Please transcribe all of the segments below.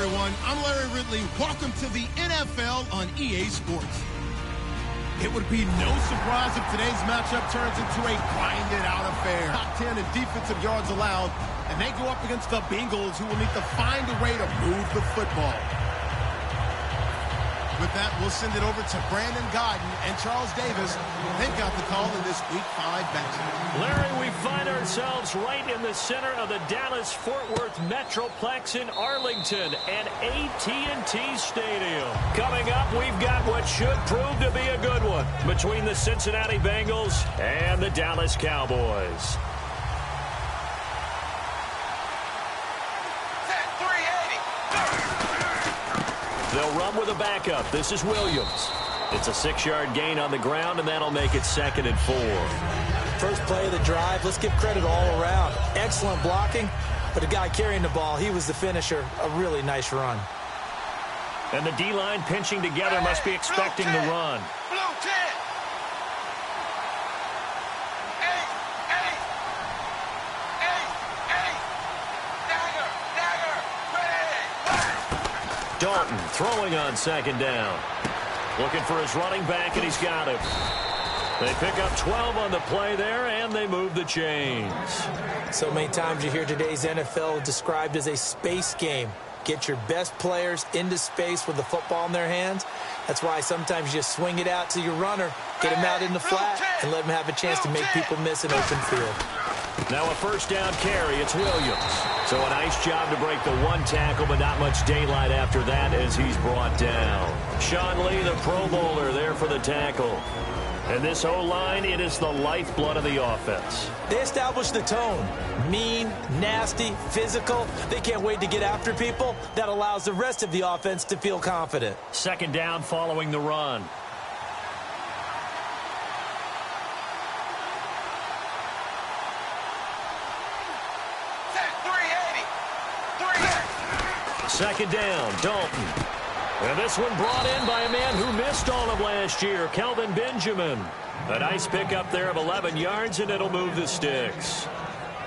everyone. I'm Larry Ridley. Welcome to the NFL on EA Sports. It would be no surprise if today's matchup turns into a grinded-out affair. Top 10 in defensive yards allowed, and they go up against the Bengals, who will need to find a way to move the football. With that, we'll send it over to Brandon Godden and Charles Davis. They've got the call in this Week 5 matchup. Larry, we find ourselves right in the center of the Dallas-Fort Worth Metroplex in Arlington and AT&T Stadium. Coming up, we've got what should prove to be a good one between the Cincinnati Bengals and the Dallas Cowboys. They'll run with a backup. This is Williams. It's a 6-yard gain on the ground, and that'll make it 2nd and 4. First play of the drive, let's give credit all around. Excellent blocking, but the guy carrying the ball, he was the finisher. A really nice run. And the D-line pinching together must be expecting the run. Dalton throwing on 2nd down. Looking for his running back, and he's got him. They pick up 12 on the play there, and they move the chains. So many times you hear today's NFL described as a space game. Get your best players into space with the football in their hands. That's why sometimes you just swing it out to your runner, get him out in the flat, and let him have a chance to make people miss an open field. Now a 1st down carry. It's Williams. So a nice job to break the 1 tackle, but not much daylight after that as he's brought down. Sean Lee, the Pro Bowler, there for the tackle. And this O-line, it is the lifeblood of the offense. They established the tone. Mean, nasty, physical. They can't wait to get after people. That allows the rest of the offense to feel confident. 2nd down following the run. Second down, Dalton. And this one brought in by a man who missed all of last year, Kelvin Benjamin. A nice pickup there of 11 yards, and it'll move the sticks.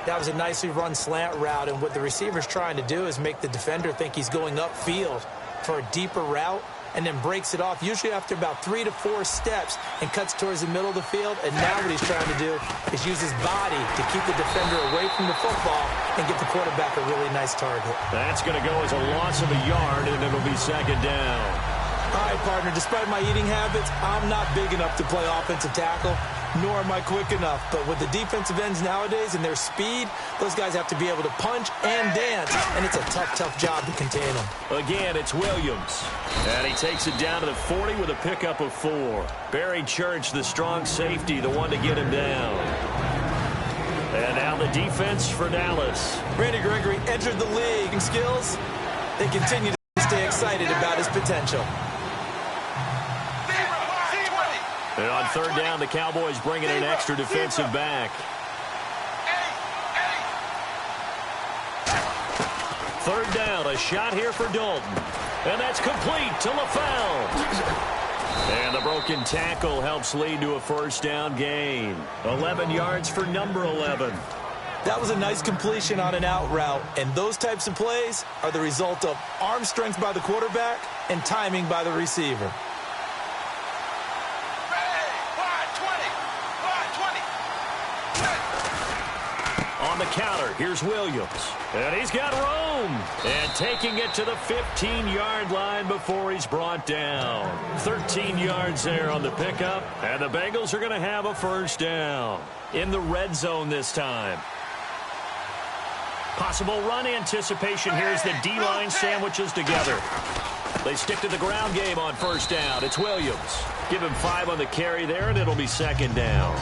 That was a nicely run slant route, and what the receiver's trying to do is make the defender think he's going upfield for a deeper route, and then breaks it off, usually after about 3 to 4 steps, and cuts towards the middle of the field. And now what he's trying to do is use his body to keep the defender away from the football and give the quarterback a really nice target. That's going to go as a loss of a yard, and it'll be 2nd down. All right, partner, despite my eating habits, I'm not big enough to play offensive tackle, nor am I quick enough. But with the defensive ends nowadays and their speed, those guys have to be able to punch and dance, and it's a tough, tough job to contain them. Again, it's Williams. And he takes it down to the 40 with a pickup of 4. Barry Church, the strong safety, the one to get him down. And now the defense for Dallas. Randy Gregory entered the league in skills. They continue to stay excited about his potential. And on 3rd down, the Cowboys bring in an extra defensive back. 3rd down, a shot here for Dalton. And that's complete to LaFell. And the broken tackle helps lead to a 1st down gain. 11 yards for number 11. That was a nice completion on an out route, and those types of plays are the result of arm strength by the quarterback and timing by the receiver. On the counter, here's Williams. And he's got room. And taking it to the 15-yard line before he's brought down. 13 yards there on the pickup. And the Bengals are going to have a 1st down. In the red zone this time. Possible run anticipation here as the D-line sandwiches together. They stick to the ground game on 1st down. It's Williams. Give him 5 on the carry there, and it'll be 2nd down.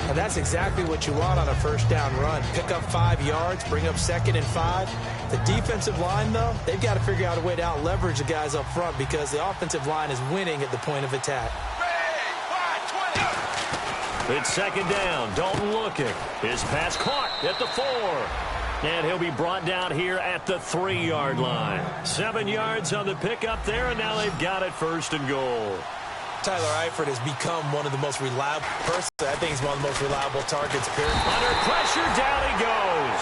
And that's exactly what you want on a 1st down run. Pick up 5 yards, bring up 2nd and 5. The defensive line, though, they've got to figure out a way to out-leverage the guys up front because the offensive line is winning at the point of attack. It's 2nd down. Dalton looking. His pass caught at the 4. And he'll be brought down here at the 3-yard line. 7 yards on the pickup there, and now they've got it 1st and goal. Tyler Eifert has become one of the most reliable. Personally, I think he's one of the most reliable targets, period. Under pressure, down he goes.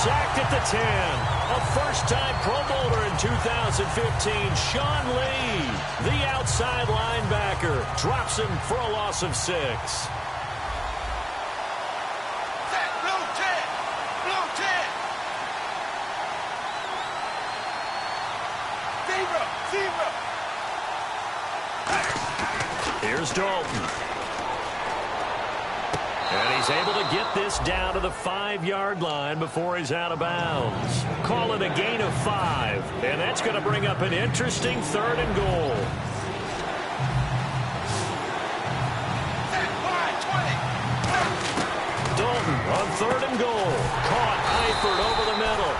Sacked at the 10. A first-time Pro Bowler in 2015, Sean Lee, the outside linebacker, drops him for a loss of 6. Here's Dalton. And he's able to get this down to the 5-yard line before he's out of bounds. Call it a gain of 5. And that's going to bring up an interesting 3rd and goal. Dalton on 3rd and goal. Caught Eifert over the middle.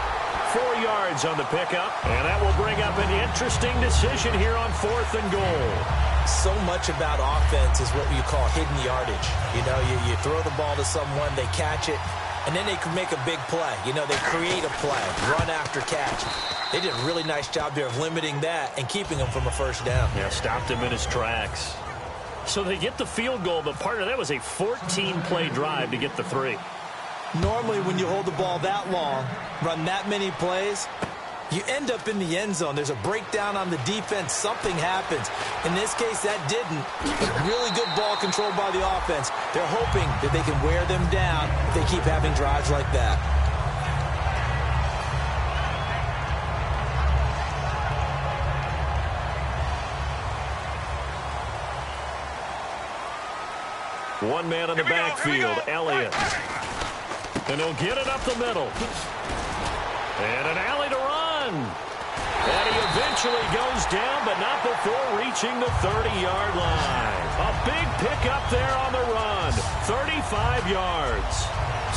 4 yards on the pickup. And that will bring up an interesting decision here on 4th and goal. So much about offense is what you call hidden yardage. You know, you throw the ball to someone, they catch it, and then they can make a big play. You know, they create a play, run after catch. They did a really nice job there of limiting that and keeping him from a first down. Yeah, stopped him in his tracks. So they get the field goal, but part of that was a 14-play drive to get the 3. Normally, when you hold the ball that long, run that many plays, you end up in the end zone. There's a breakdown on the defense. Something happens. In this case, that didn't. Really good ball control by the offense. They're hoping that they can wear them down if they keep having drives like that. One man in the backfield, Elliott. And he'll get it up the middle. And an alley to run. And he eventually goes down, but not before reaching the 30-yard line. A big pickup there on the run. 35 yards.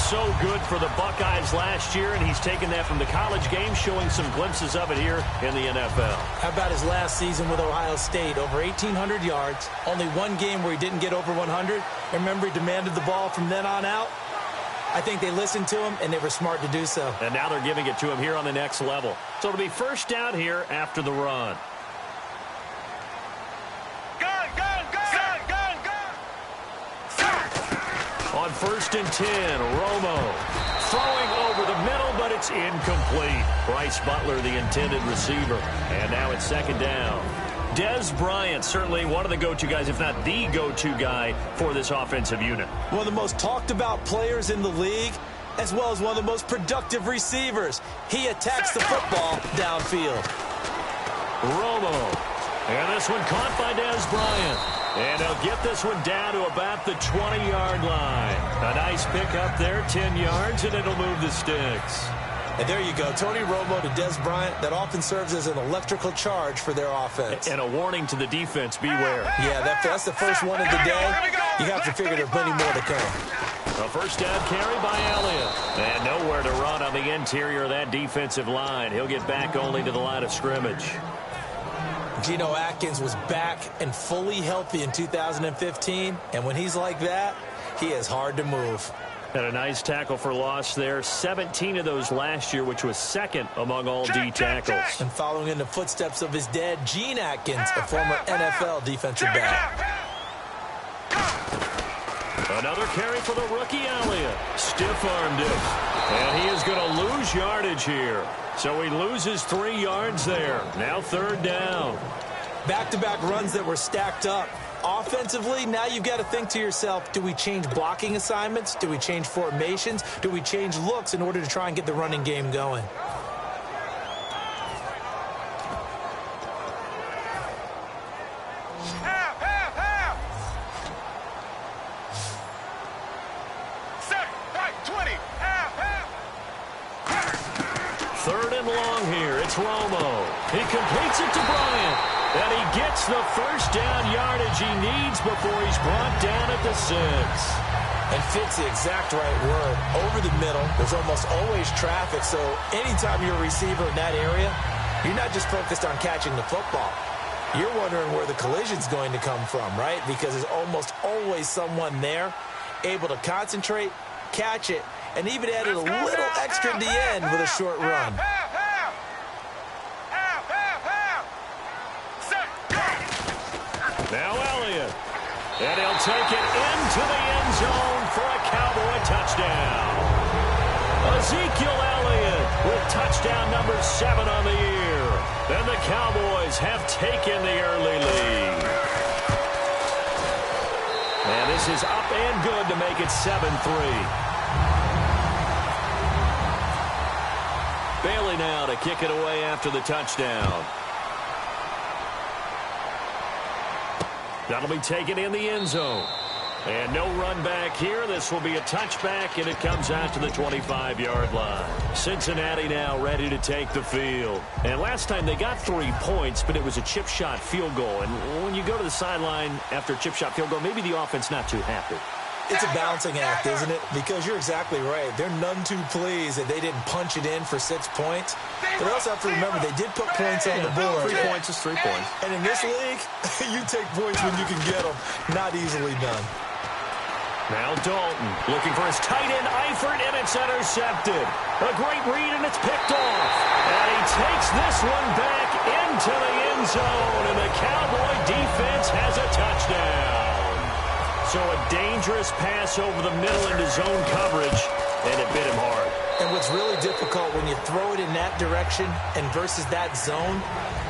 So good for the Buckeyes last year, and he's taken that from the college game, showing some glimpses of it here in the NFL. How about his last season with Ohio State? Over 1,800 yards. Only one game where he didn't get over 100. Remember, he demanded the ball from then on out. I think they listened to him, and they were smart to do so. And now they're giving it to him here on the next level. So it'll be first down here after the run. On 1st and 10, Romo throwing over the middle, but it's incomplete. Bryce Butler, the intended receiver. And now it's 2nd down. Dez Bryant, certainly one of the go-to guys, if not the go-to guy for this offensive unit. One of the most talked-about players in the league, as well as one of the most productive receivers. He attacks the football downfield. Romo. And this one caught by Dez Bryant. And he'll get this one down to about the 20-yard line. A nice pickup there, 10 yards, and it'll move the sticks. And there you go, Tony Romo to Dez Bryant. That often serves as an electrical charge for their offense. And a warning to the defense, beware. Yeah, that's the first one of the day. You have to figure there's plenty more to come. A first down carry by Elliott. And nowhere to run on the interior of that defensive line. He'll get back only to the line of scrimmage. Geno Atkins was back and fully healthy in 2015. And when he's like that, he is hard to move. And a nice tackle for loss there. 17 of those last year, which was 2nd among all D tackles. And following in the footsteps of his dad, Gene Atkins, a former NFL defensive back. Another carry for the rookie Elliott. Stiff-armed it. And he is going to lose yardage here. So he loses 3 yards there. Now 3rd down. Back-to-back runs that were stacked up. Offensively, now you've got to think to yourself, do we change blocking assignments? Do we change formations? Do we change looks in order to try and get the running game going? Third and long here. It's Romo. He completes it to Bryant. And he gets the first down yardage he needs before he's brought down at the 6. And fits the exact right word. Over the middle, there's almost always traffic. So anytime you're a receiver in that area, you're not just focused on catching the football. You're wondering where the collision's going to come from, right? Because there's almost always someone there able to concentrate, catch it, and even added a little extra at the end with a short run. Now Elliott. And he'll take it into the end zone for a Cowboy touchdown. Ezekiel Elliott with touchdown number 7 on the year. And the Cowboys have taken the early lead. And this is up and good to make it 7-3. Bailey now to kick it away after the touchdown. That'll be taken in the end zone. And no run back here. This will be a touchback, and it comes out to the 25-yard line. Cincinnati now ready to take the field. And last time they got 3 points, but it was a chip shot field goal. And when you go to the sideline after a chip shot field goal, maybe the offense not too happy. It's a balancing act, isn't it? Because you're exactly right. They're none too pleased that they didn't punch it in for 6 points. But they also have to remember they did put points on the board. 3 points is 3 points. And in this league, you take points when you can get them. Not easily done. Now Dalton looking for his tight end, Eifert, and it's intercepted. A great read, and it's picked off. And he takes this one back into the end zone, and the Cowboy defense has a touchdown. So a dangerous pass over the middle into zone coverage, and it bit him hard. And what's really difficult when you throw it in that direction and versus that zone,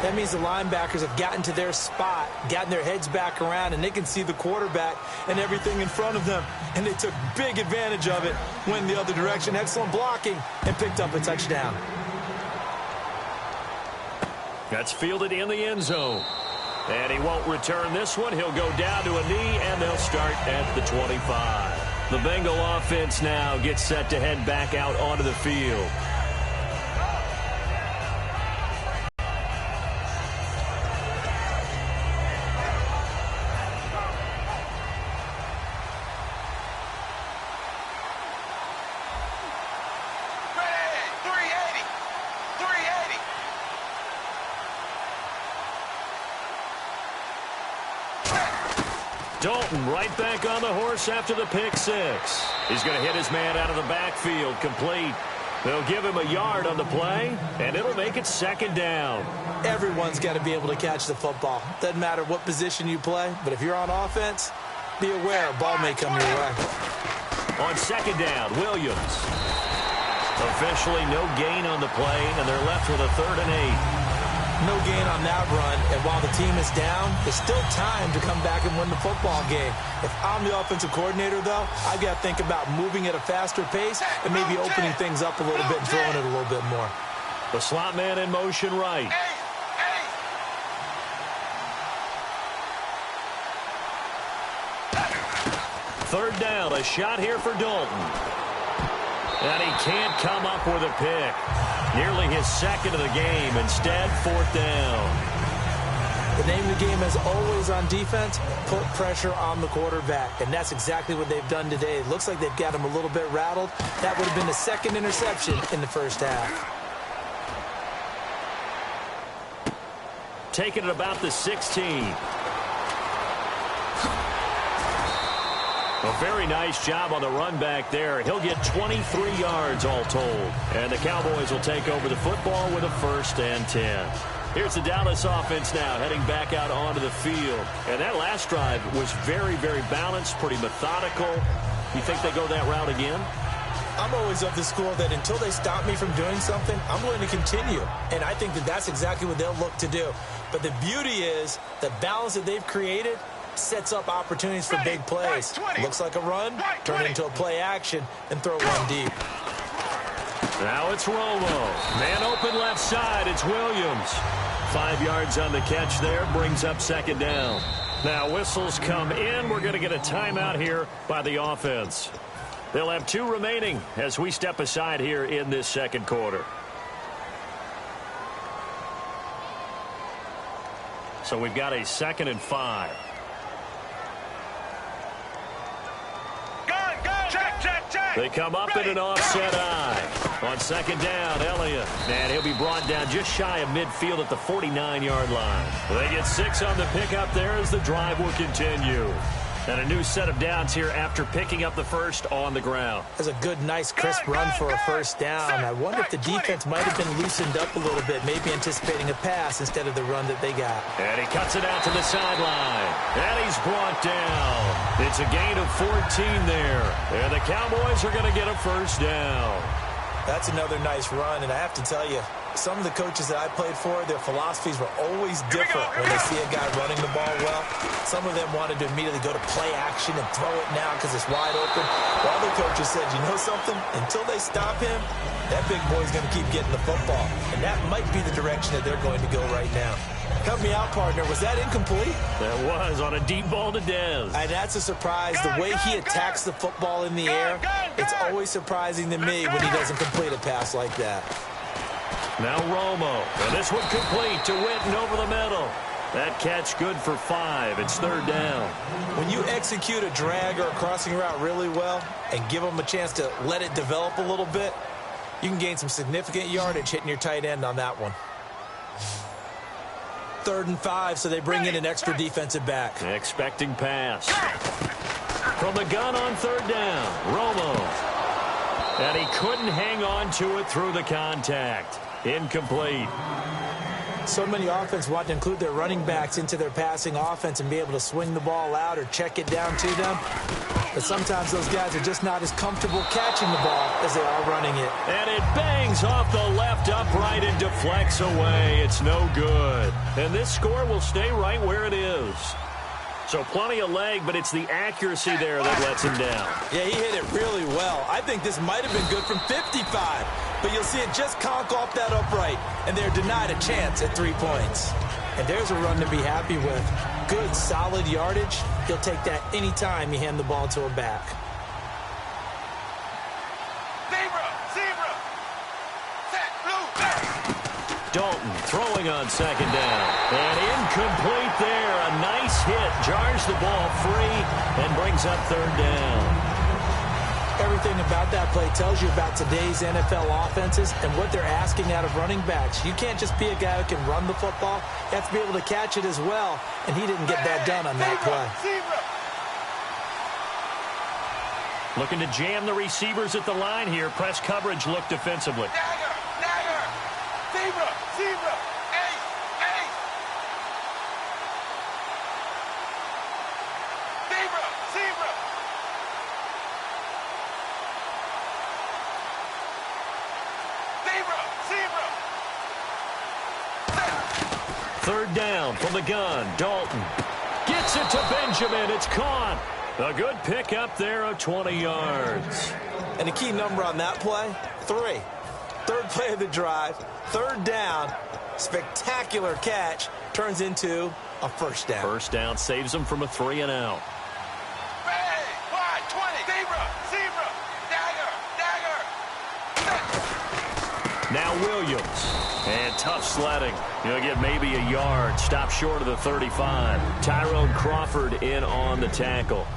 that means the linebackers have gotten to their spot, gotten their heads back around, and they can see the quarterback and everything in front of them. And they took big advantage of it, went the other direction, excellent blocking, and picked up a touchdown. That's fielded in the end zone. And he won't return this one. He'll go down to a knee, and they'll start at the 25. The Bengal offense now gets set to head back out onto the field. Dalton right back on the horse after the pick six. He's going to hit his man out of the backfield, complete. They'll give him a yard on the play, and it'll make it second down. Everyone's got to be able to catch the football. Doesn't matter what position you play, but if you're on offense, be aware a ball may come your way. On second down, Williams. Officially no gain on the play, and they're left with a 3rd and 8. No gain on that run, and while the team is down, there's still time to come back and win the football game. If I'm the offensive coordinator, though, I've got to think about moving at a faster pace and maybe opening things up a little bit and throwing it a little bit more. The slot man in motion right. Third down, a shot here for Dalton. And he can't come up with a pick. Nearly his 2nd of the game. Instead, 4th down. The name of the game is always on defense, put pressure on the quarterback. And that's exactly what they've done today. It looks like they've got him a little bit rattled. That would have been the 2nd interception in the first half. Taking it about the 16. A very nice job on the run back there. He'll get 23 yards all told. And the Cowboys will take over the football with a 1st and 10. Here's the Dallas offense now heading back out onto the field. And that last drive was very, very balanced, pretty methodical. You think they go that route again? I'm always of the school that until they stop me from doing something, I'm going to continue. And I think that that's exactly what they'll look to do. But the beauty is the balance that they've created sets up opportunities for big plays. Looks like a run, turn it into a play action, and throw one deep. Now it's Romo. Man open left side. It's Williams. 5 yards on the catch there. Brings up second down. Now whistles come in. We're going to get a timeout here by the offense. They'll have 2 remaining as we step aside here in this second quarter. So we've got a 2nd and 5. They come up in an offset eye. On second down, Elliott. And he'll be brought down just shy of midfield at the 49-yard line. They get 6 on the pickup there as the drive will continue. And a new set of downs here after picking up the first on the ground. That's a good, nice, crisp run for a first down. I wonder if the defense might have been loosened up a little bit, maybe anticipating a pass instead of the run that they got. And he cuts it out to the sideline. And he's brought down. It's a gain of 14 there. And the Cowboys are going to get a first down. That's another nice run, and I have to tell you, some of the coaches that I played for, their philosophies were always different when they see a guy running the ball well. Some of them wanted to immediately go to play action and throw it now because it's wide open. While other coaches said, you know something? Until they stop him, that big boy's going to keep getting the football. And that might be the direction that they're going to go right now. Help me out, partner. Was that incomplete? That was on a deep ball to Dez. And that's a surprise. The way he attacks the football in the air, it's always surprising to me when he doesn't complete a pass like that. Now Romo. And this one complete to Witten over the middle. That catch good for 5. It's 3rd down. When you execute a drag or a crossing route really well and give them a chance to let it develop a little bit, you can gain some significant yardage hitting your tight end on that one. 3rd and 5, so they bring in an extra defensive back. Expecting pass. From the gun on 3rd down, Romo. And he couldn't hang on to it through the contact. Incomplete. So many offenses want to include their running backs into their passing offense and be able to swing the ball out or check it down to them. But sometimes those guys are just not as comfortable catching the ball as they are running it. And it bangs off the left upright and deflects away. It's no good. And this score will stay right where it is. So plenty of leg, but it's the accuracy there that lets him down. Yeah, he hit it really well. I think this might have been good from 55. But you'll see it just conk off that upright, and they're denied a chance at 3 points. And there's a run to be happy with. Good, solid yardage. He'll take that any time you hand the ball to a back. Zebra, set, blue, Dalton throwing on 2nd down. And incomplete there. A nice hit. Jars the ball free and brings up 3rd down. Everything about that play tells you about today's NFL offenses and what they're asking out of running backs. You can't just be a guy who can run the football. You have to be able to catch it as well, and he didn't get that done on that play. Looking to jam the receivers at the line here. Press coverage look defensively. Dagger, zebra, ace. Zebra. 3rd down from the gun. Dalton gets it to Benjamin. It's caught. A good pickup there of 20 yards. And the key number on that play, 3. 3rd play of the drive, 3rd down, spectacular catch, turns into a 1st down. 1st down saves them from a 3 and out. Hey, wide, 20, zebra, dagger. Now Williams. And tough sledding. He'll get maybe a yard. Stop short of the 35. Tyrone Crawford in on the tackle.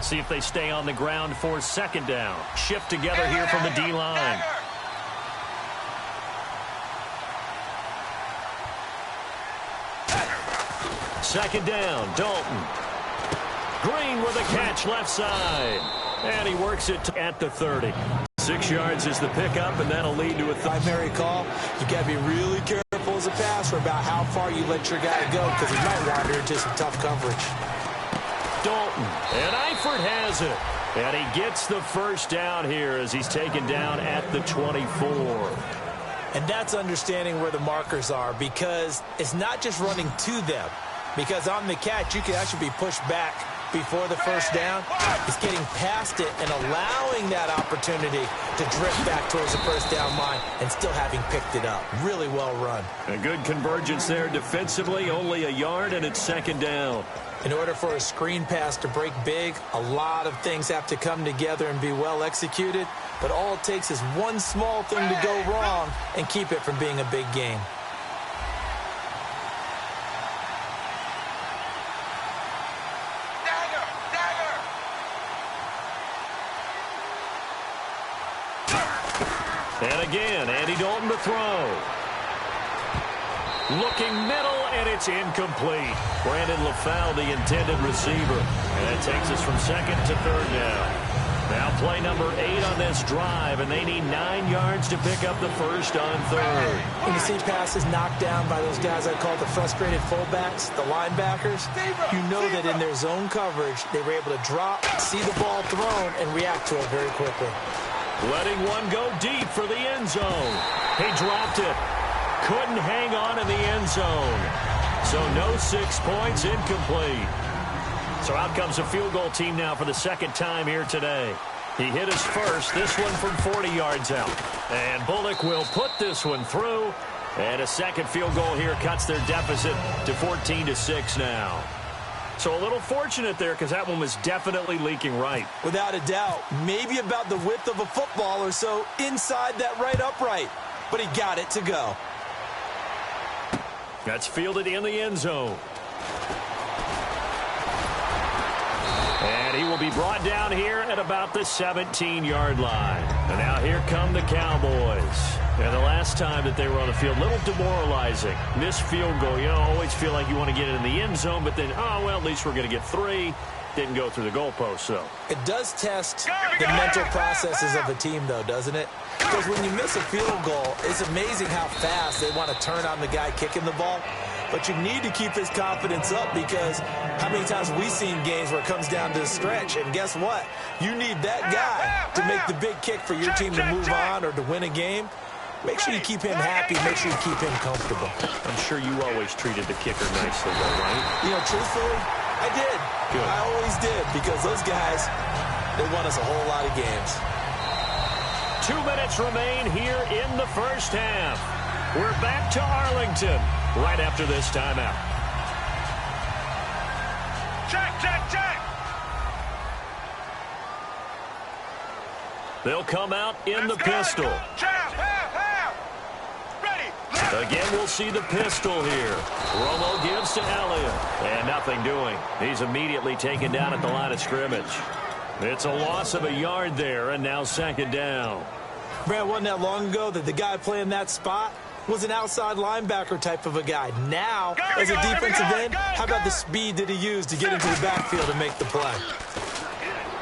See if they stay on the ground for 2nd down. Shift together here from the D-line. 2nd down, Dalton. Green with a catch left side. And he works it at the 30. 6 yards is the pickup, and that'll lead to a primary call. You've got to be really careful as a passer about how far you let your guy go because he might wander into some tough coverage. Dalton, and Eifert has it. And he gets the 1st down here as he's taken down at the 24. And that's understanding where the markers are because it's not just running to them. Because on the catch, you can actually be pushed back before the 1st down. It's getting past it and allowing that opportunity to drift back towards the 1st down line and still having picked it up. Really well run. A good convergence there defensively, only a yard, and it's 2nd down. In order for a screen pass to break big, a lot of things have to come together and be well executed. But all it takes is one small thing to go wrong and keep it from being a big game. And again, Andy Dalton to throw. Looking middle, and it's incomplete. Brandon LaFau, the intended receiver. And that takes us from 2nd to 3rd down. Now play number 8 on this drive, and they need 9 yards to pick up the 1st on 3rd. When you see passes knocked down by those guys I call the frustrated fullbacks, the linebackers, you know that in their zone coverage, they were able to drop, see the ball thrown, and react to it very quickly. letting one go deep for the end zone. He dropped it. Couldn't hang on in the end zone. So no 6 points, incomplete. So out comes a field goal team now for the second time here today. He hit his first, this one from 40 yards out. And Bullock will put this one through. And a second field goal here cuts their deficit to 14-6 now. So a little fortunate there because that one was definitely leaking right. Without a doubt, maybe about the width of a football or so inside that right upright. But he got it to go. That's fielded in the end zone. And he will be brought down here at about the 17-yard line. And now here come the Cowboys. And the last time that they were on the field, a little demoralizing. Missed field goal, always feel like you want to get it in the end zone, but then, at least we're going to get 3. Didn't go through the goalpost, though. It does test the mental processes of a team, though, doesn't it? Because when you miss a field goal, it's amazing how fast they want to turn on the guy kicking the ball. But you need to keep his confidence up because how many times we've seen games where it comes down to the stretch, and guess what? You need that guy to make the big kick for your team to move on or to win a game. Make sure you keep him happy. Make sure you keep him comfortable. I'm sure you always treated the kicker nicely, though, right? Truthfully, I did. Good. I always did because those guys, they won us a whole lot of games. 2 minutes remain here in the first half. We're back to Arlington right after this timeout. Check. They'll come out in the pistol. Again, we'll see the pistol here. Romo gives to Elliott. And nothing doing. He's immediately taken down at the line of scrimmage. It's a loss of a yard there, and now second down. Brad, wasn't that long ago that the guy playing that spot was an outside linebacker type of a guy. Now, as a defensive end, how about the speed that he used to get into the backfield and make the play?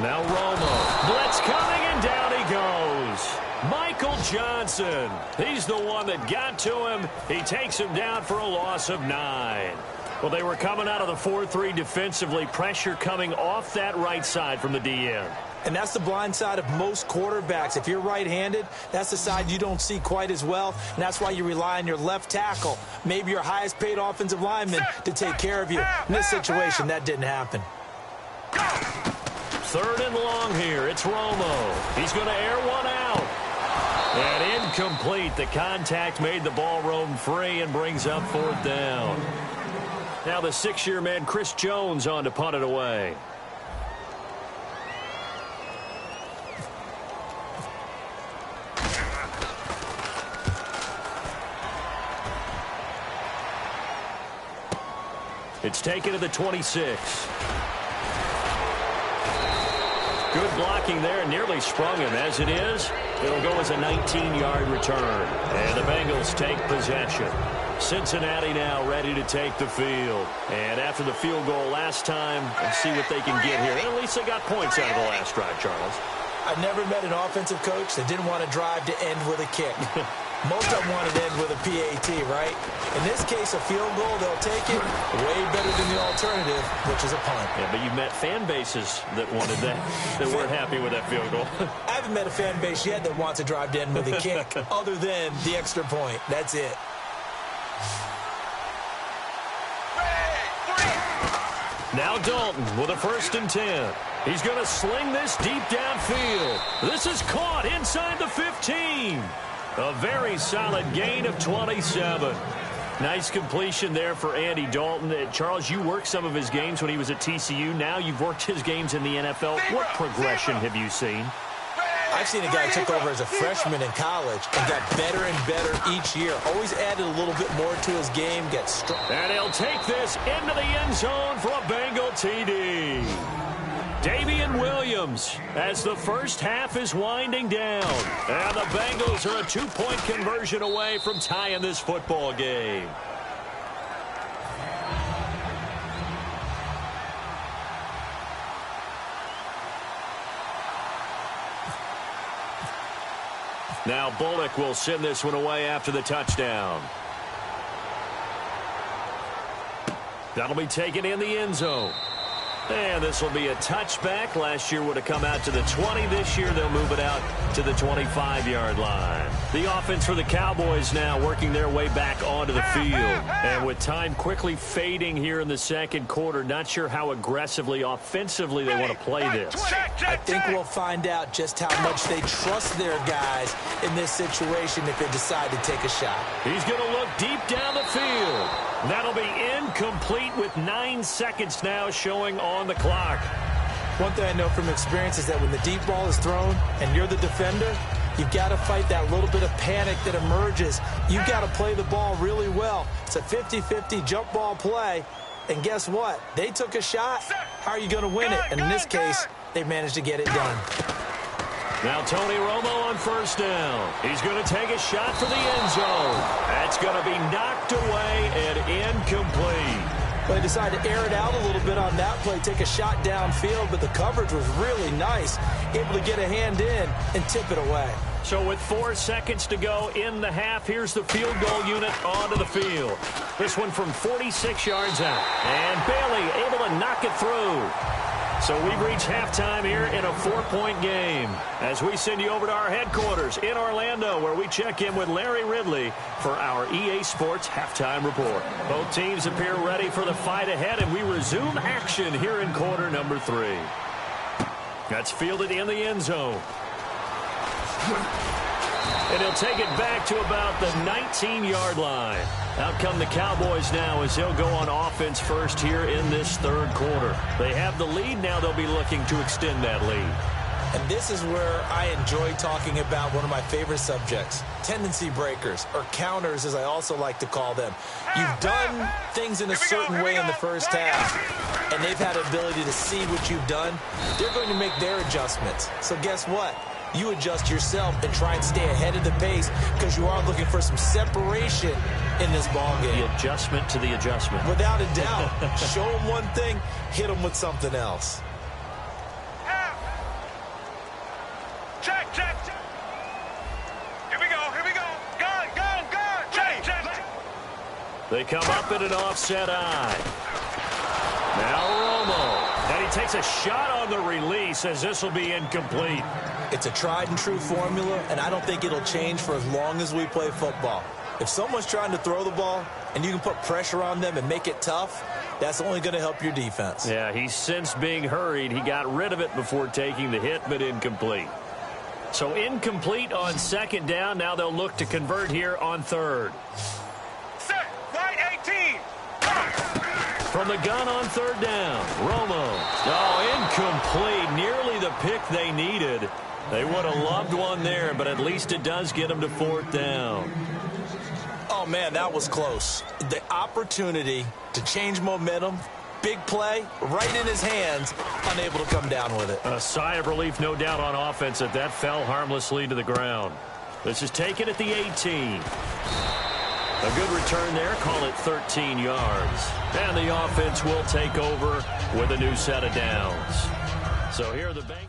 Now Romo. Blitz coming, and down he goes. Michael Johnson. He's the one that got to him. He takes him down for a loss of 9. Well, they were coming out of the 4-3 defensively. Pressure coming off that right side from the DN. And that's the blind side of most quarterbacks. If you're right-handed, that's the side you don't see quite as well. And that's why you rely on your left tackle, maybe your highest-paid offensive lineman, to take care of you. In this situation, that didn't happen. 3rd and long here. It's Romo. He's going to air one out. And incomplete. The contact made the ball roam free and brings up 4th down. Now the 6-year man, Chris Jones, on to punt it away. It's taken to the 26. Good blocking there, nearly sprung him. As it is, it'll go as a 19-yard return. And the Bengals take possession. Cincinnati now ready to take the field. And after the field goal last time, let's see what they can get here. And at least they got points out of the last drive, Charles. I've never met an offensive coach that didn't want to drive to end with a kick. Most of them want to end with a PAT, right? In this case, a field goal, they'll take it way better than the alternative, which is a punt. Yeah, but you've met fan bases that wanted that, that weren't happy with that field goal. I haven't met a fan base yet that wants to drive to end with a kick, other than the extra point. That's it. Now Dalton with a 1st and 10. He's going to sling this deep downfield. This is caught inside the 15. A very solid gain of 27. Nice completion there for Andy Dalton. Charles, you worked some of his games when he was at TCU. Now you've worked his games in the NFL. What progression have you seen? I've seen a guy who took over as a freshman in college and got better and better each year. Always added a little bit more to his game, gets strong. And he'll take this into the end zone for a Bengal TD. Davian Williams as the first half is winding down. And the Bengals are a 2-point conversion away from tying this football game. Now Bullock will send this one away after the touchdown. That'll be taken in the end zone. And this will be a touchback. Last year would have come out to the 20. This year they'll move it out to the 25-yard line. The offense for the Cowboys now working their way back onto the field. And with time quickly fading here in the second quarter, not sure how aggressively, offensively they want to play this. I think we'll find out just how much they trust their guys in this situation if they decide to take a shot. He's going to look deep down the field. That'll be incomplete with 9 seconds now showing on the clock. One thing I know from experience is that when the deep ball is thrown and you're the defender, you've got to fight that little bit of panic that emerges. You've got to play the ball really well. It's a 50-50 jump ball play. And guess what? They took a shot. How are you going to win it? And in this case, they managed to get it done. Now Tony Romo on first down. He's going to take a shot for the end zone. That's going to be knocked away and incomplete. They decided to air it out a little bit on that play, take a shot downfield, but the coverage was really nice, able to get a hand in and tip it away. So with 4 seconds to go in the half, here's the field goal unit onto the field. This one from 46 yards out. And Bailey able to knock it through. So we've reached halftime here in a 4-point game as we send you over to our headquarters in Orlando, where we check in with Larry Ridley for our EA Sports Halftime Report. Both teams appear ready for the fight ahead, and we resume action here in quarter number 3. That's fielded in the end zone. And he'll take it back to about the 19-yard line. Out come the Cowboys now as they'll go on offense first here in this third quarter. They have the lead. Now they'll be looking to extend that lead. And this is where I enjoy talking about one of my favorite subjects, tendency breakers, or counters as I also like to call them. You've done things in a certain way in the first half, and they've had the ability to see what you've done. They're going to make their adjustments. So guess what? You adjust yourself and try and stay ahead of the pace because you are looking for some separation in this ball game. The adjustment to the adjustment. Without a doubt. Show them one thing, hit them with something else. Check, check, check. Here we go. Go. Check. They come up in an offset eye. Now Romo. And he takes a shot on the release as this will be incomplete. It's a tried and true formula, and I don't think it'll change for as long as we play football. If someone's trying to throw the ball and you can put pressure on them and make it tough, that's only going to help your defense. Yeah, he's since being hurried. He got rid of it before taking the hit, but incomplete. So incomplete on second down. Now they'll look to convert here on third. Set, right 18. From the gun on third down, Romo. Oh, incomplete. Nearly the pick they needed. They would have loved one there, but at least it does get them to fourth down. Oh, man, that was close. The opportunity to change momentum, big play, right in his hands, unable to come down with it. A sigh of relief, no doubt, on offense that fell harmlessly to the ground. This is taken at the 18. A good return there, call it 13 yards. And the offense will take over with a new set of downs. So here are the Bengals.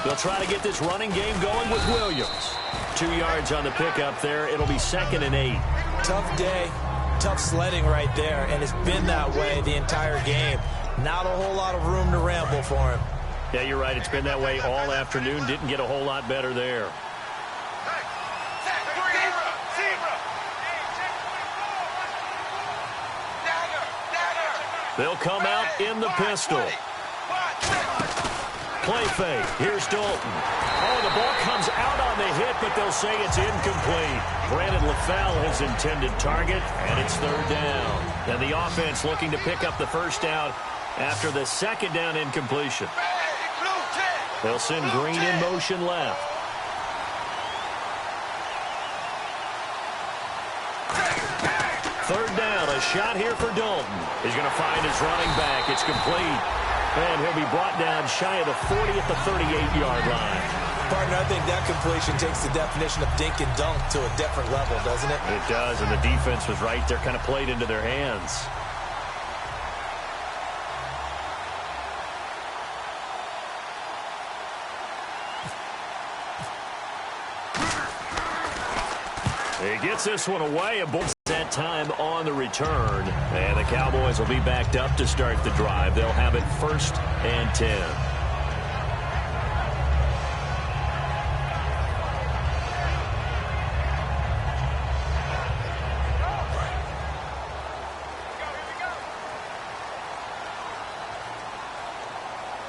They'll try to get this running game going with Williams. 2 yards on the pickup there. It'll be 2nd and 8. Tough day, tough sledding right there, and it's been that way the entire game. Not a whole lot of room to ramble for him. Yeah, you're right. It's been that way all afternoon. Didn't get a whole lot better there. They'll come out in the pistol. Play fake. Here's Dalton. Oh, the ball comes out on the hit, but they'll say it's incomplete. Brandon LaFell his intended target, and it's third down. And the offense looking to pick up the first down after the second down incompletion. They'll send Green in motion left. Third down, a shot here for Dalton. He's going to find his running back. It's complete. And he'll be brought down shy of the 40 at the 38-yard line. Partner, I think that completion takes the definition of dink and dunk to a different level, doesn't it? It does, and the defense was right there, kind of played into their hands. He gets this one away, and both that time on the return. And the Cowboys will be backed up to start the drive. They'll have it 1st and 10.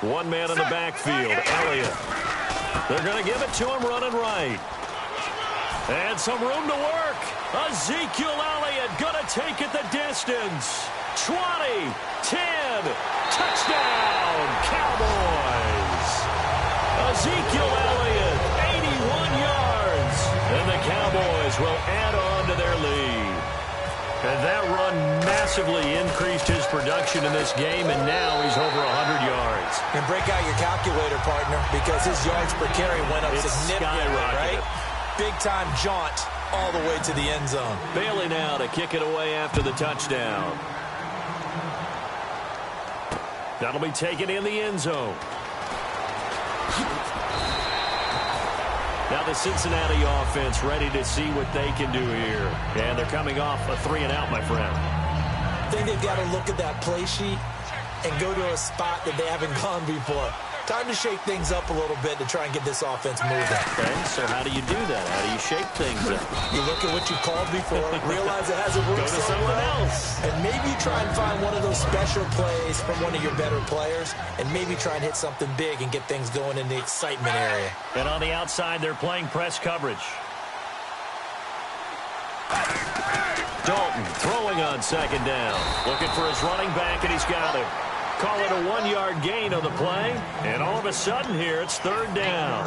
One man in the backfield, Elliott. They're going to give it to him running right. And some room to work. Ezekiel Elliott going to take it the distance. 20, 10, touchdown, Cowboys. Ezekiel Elliott, 81 yards. And the Cowboys will add on to their lead. And that run massively increased his production in this game, and now he's over 100 yards. And break out your calculator, partner, because his yards per carry went up significantly, right? Big-time jaunt all the way to the end zone. Bailey now to kick it away after the touchdown. That'll be taken in the end zone. Now the Cincinnati offense ready to see what they can do here. And they're coming off a 3-and-out, my friend. I think they've got to look at that play sheet and go to a spot that they haven't gone before. Time to shake things up a little bit to try and get this offense moving. Okay, so how do you do that? How do you shake things up? You look at what you called before, realize it hasn't worked so well, else. and maybe you try and find one of those special plays from one of your better players, and maybe try and hit something big and get things going in the excitement area. And on the outside, they're playing press coverage. Dalton throwing on second down. Looking for his running back, and he's got it. Call it a 1-yard gain on the play. And all of a sudden here, it's third down.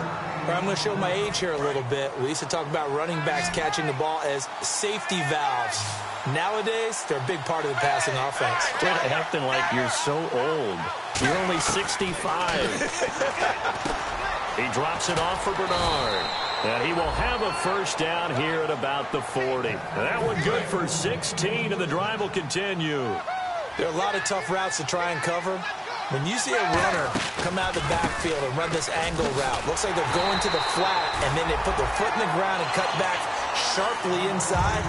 I'm going to show my age here a little bit. We used to talk about running backs catching the ball as safety valves. Nowadays, they're a big part of the passing offense. Quit acting like you're so old. You're only 65. He drops it off for Bernard. And he will have a first down here at about the 40. That one good for 16, and the drive will continue. There are a lot of tough routes to try and cover. When you see a runner come out of the backfield and run this angle route, looks like they're going to the flat, and then they put their foot in the ground and cut back sharply inside,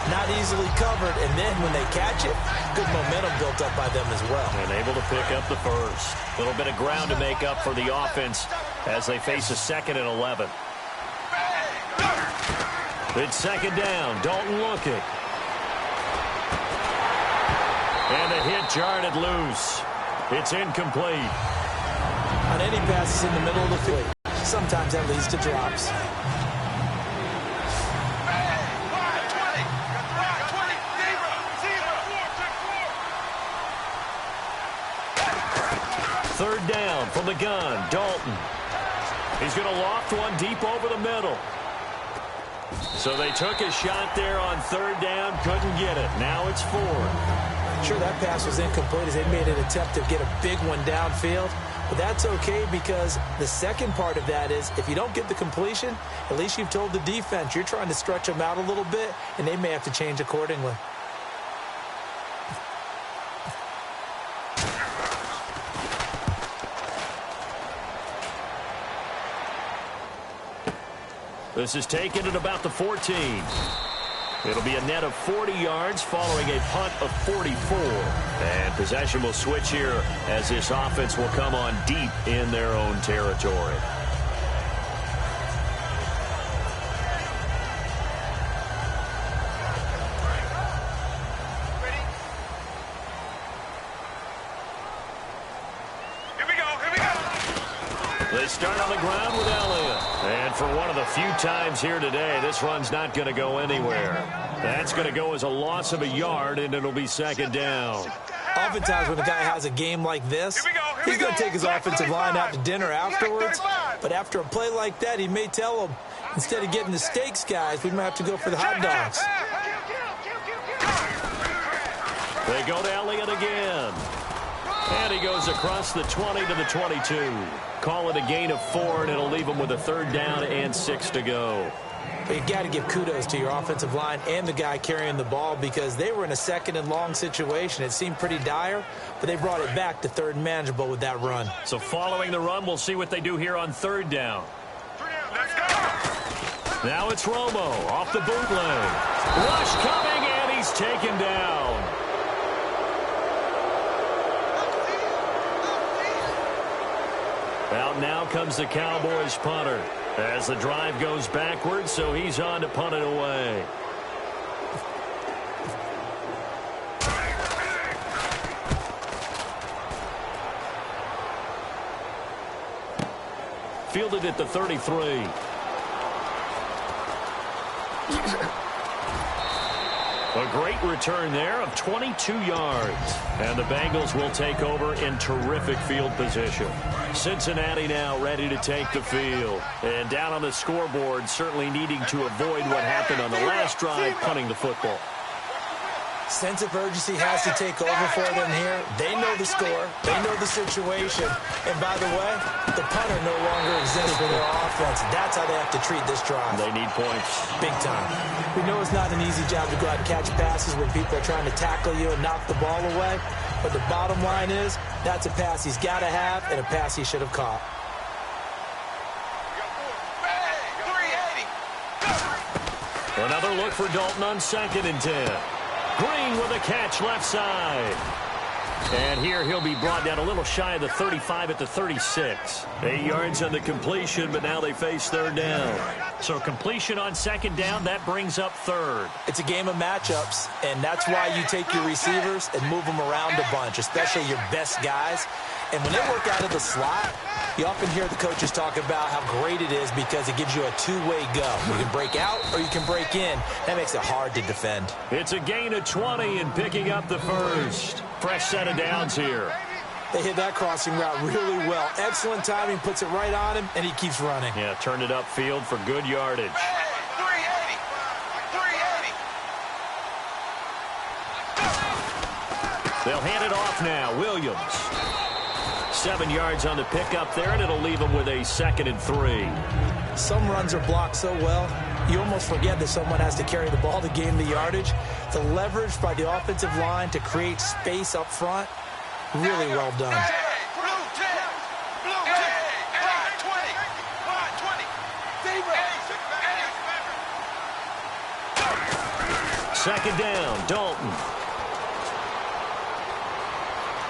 not easily covered, and then when they catch it, good momentum built up by them as well. And able to pick up the first. A little bit of ground to make up for the offense as they face a 2nd and 11. It's second down. Dalton looking. And the hit jarred it loose. It's incomplete. On any passes in the middle of the field, sometimes that leads to drops. Third down from the gun. Dalton. He's going to loft one deep over the middle. So they took a shot there on third down, couldn't get it. Now it's 4. Sure, that pass was incomplete as they made an attempt to get a big one downfield. But that's okay because the second part of that is if you don't get the completion, at least you've told the defense you're trying to stretch them out a little bit, and they may have to change accordingly. This is taken at about the 14. It'll be a net of 40 yards following a punt of 44. And possession will switch here as this offense will come on deep in their own territory. They start on the ground with Elliott. And for one of the few times here today, this run's not going to go anywhere. That's going to go as a loss of a yard, and it'll be second down. Oftentimes when a guy has a game like this, he's going to take his offensive line out to dinner afterwards. But after a play like that, he may tell them, instead of getting the steaks, guys, we might have to go for the hot dogs. They go to Elliott again. And he goes across the 20 to the 22. Call it a gain of 4, and it'll leave him with a third down and 6 to go. But you got to give kudos to your offensive line and the guy carrying the ball because they were in a second and long situation. It seemed pretty dire, but they brought it back to third and manageable with that run. So following the run, we'll see what they do here on third down. Let's go. Now it's Romo off the bootleg. Rush coming, and he's taken down. Out now comes the Cowboys punter as the drive goes backwards, so he's on to punt it away. Fielded at the 33. A great return there of 22 yards. And the Bengals will take over in terrific field position. Cincinnati now ready to take the field. And down on the scoreboard, certainly needing to avoid what happened on the last drive, punting the football. Sense of urgency has to take over for them here. They know the score. They know the situation. And by the way, the punter no longer exists for their offense. That's how they have to treat this drive. They need points. Big time. We know it's not an easy job to go out and catch passes when people are trying to tackle you and knock the ball away. But the bottom line is, that's a pass he's got to have and a pass he should have caught. Another look for Dalton on 2nd and 10. Green with a catch left side. And here he'll be brought down a little shy of the 35 at the 36. 8 yards on the completion, but now they face third down. So completion on 2nd down, that brings up 3rd. It's a game of matchups, and that's why you take your receivers and move them around a bunch, especially your best guys. And when they work out of the slot, you often hear the coaches talk about how great it is because it gives you a two-way go. You can break out or you can break in. That makes it hard to defend. It's a gain of 20 and picking up the first. Fresh set of downs here. They hit that crossing route really well. Excellent timing, puts it right on him, and he keeps running. Yeah, turned it upfield for good yardage. 380. They'll hand it off now. Williams. 7 yards on the pickup there, and it'll leave them with a 2nd and 3. Some runs are blocked so well, you almost forget that someone has to carry the ball to gain the yardage. The leverage by the offensive line to create space up front, really well done. Blue 20. 2nd down, Dalton.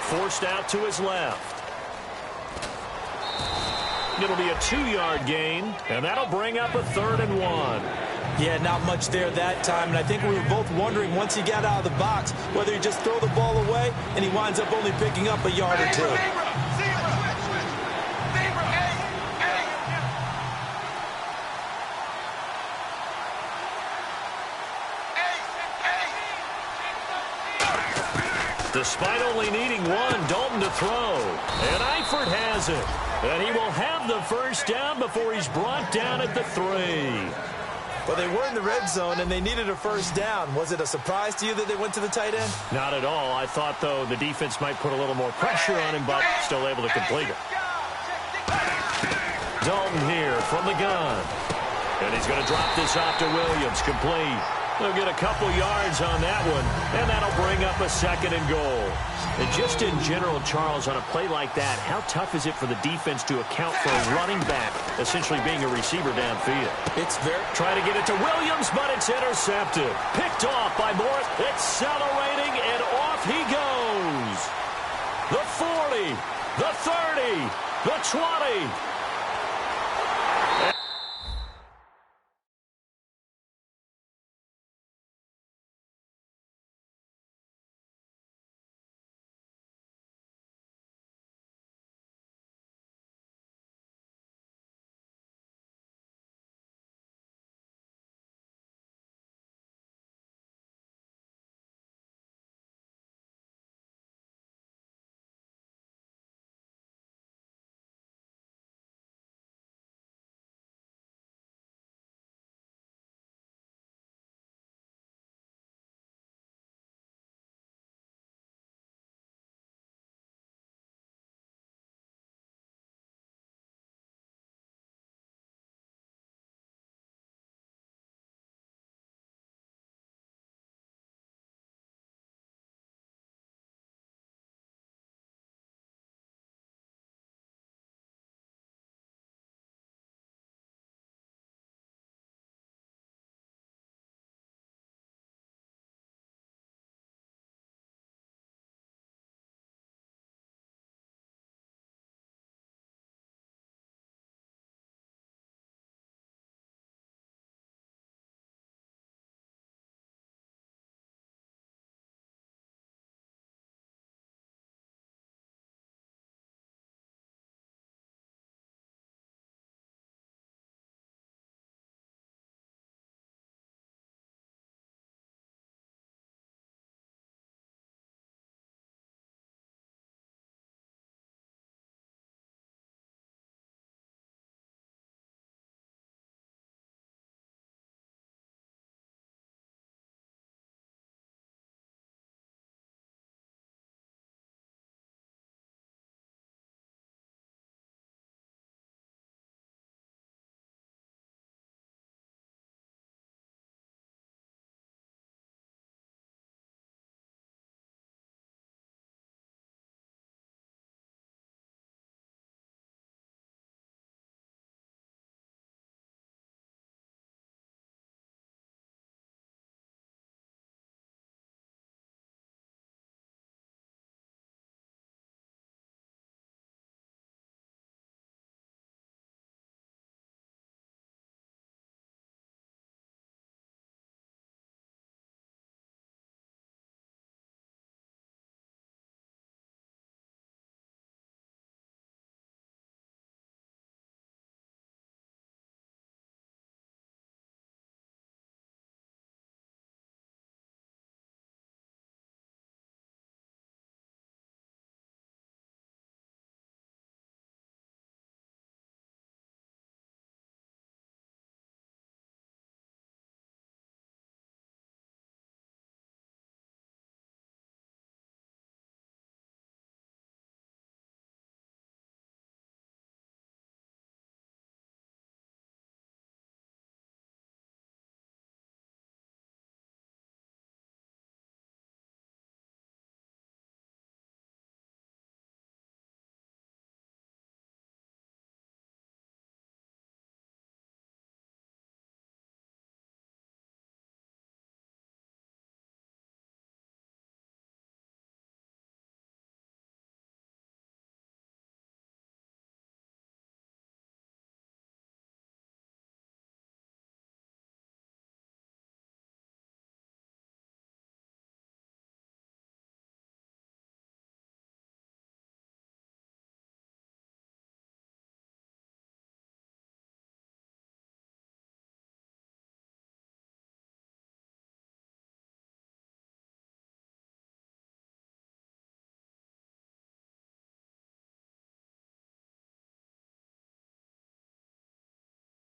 Forced out to his left. It'll be a 2-yard gain, and that'll bring up a 3rd and 1. Yeah, not much there that time, and I think we were both wondering once he got out of the box whether he'd just throw the ball away, and he winds up only picking up a yard or 2. Despite only needing one, Dalton to throw. And Eifert has it. And he will have the first down before he's brought down at the 3. Well, they were in the red zone, and they needed a first down. Was it a surprise to you that they went to the tight end? Not at all. I thought, though, the defense might put a little more pressure on him, but still able to complete it. Dalton here from the gun. And he's going to drop this off to Williams, complete. They'll get a couple yards on that one, and that'll bring up a 2nd and goal. And just in general, Charles, on a play like that, how tough is it for the defense to account for a running back essentially being a receiver downfield? It's very... Try to get it to Williams, but it's intercepted. Picked off by Morris, accelerating, and off he goes. The 40, the 30, the 20,